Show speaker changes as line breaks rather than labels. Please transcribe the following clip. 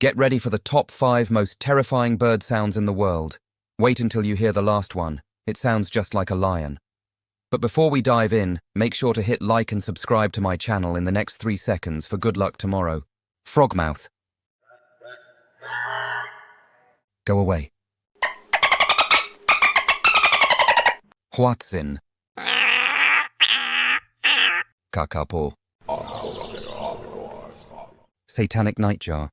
Get ready for the top 5 most terrifying bird sounds in the world. Wait until you hear the last one. It sounds just like a lion. But before we dive in, make sure to hit like and subscribe to my channel in the next 3 seconds for good luck tomorrow. Frogmouth. Go away. Huatzin. Kakapo. Satanic Nightjar.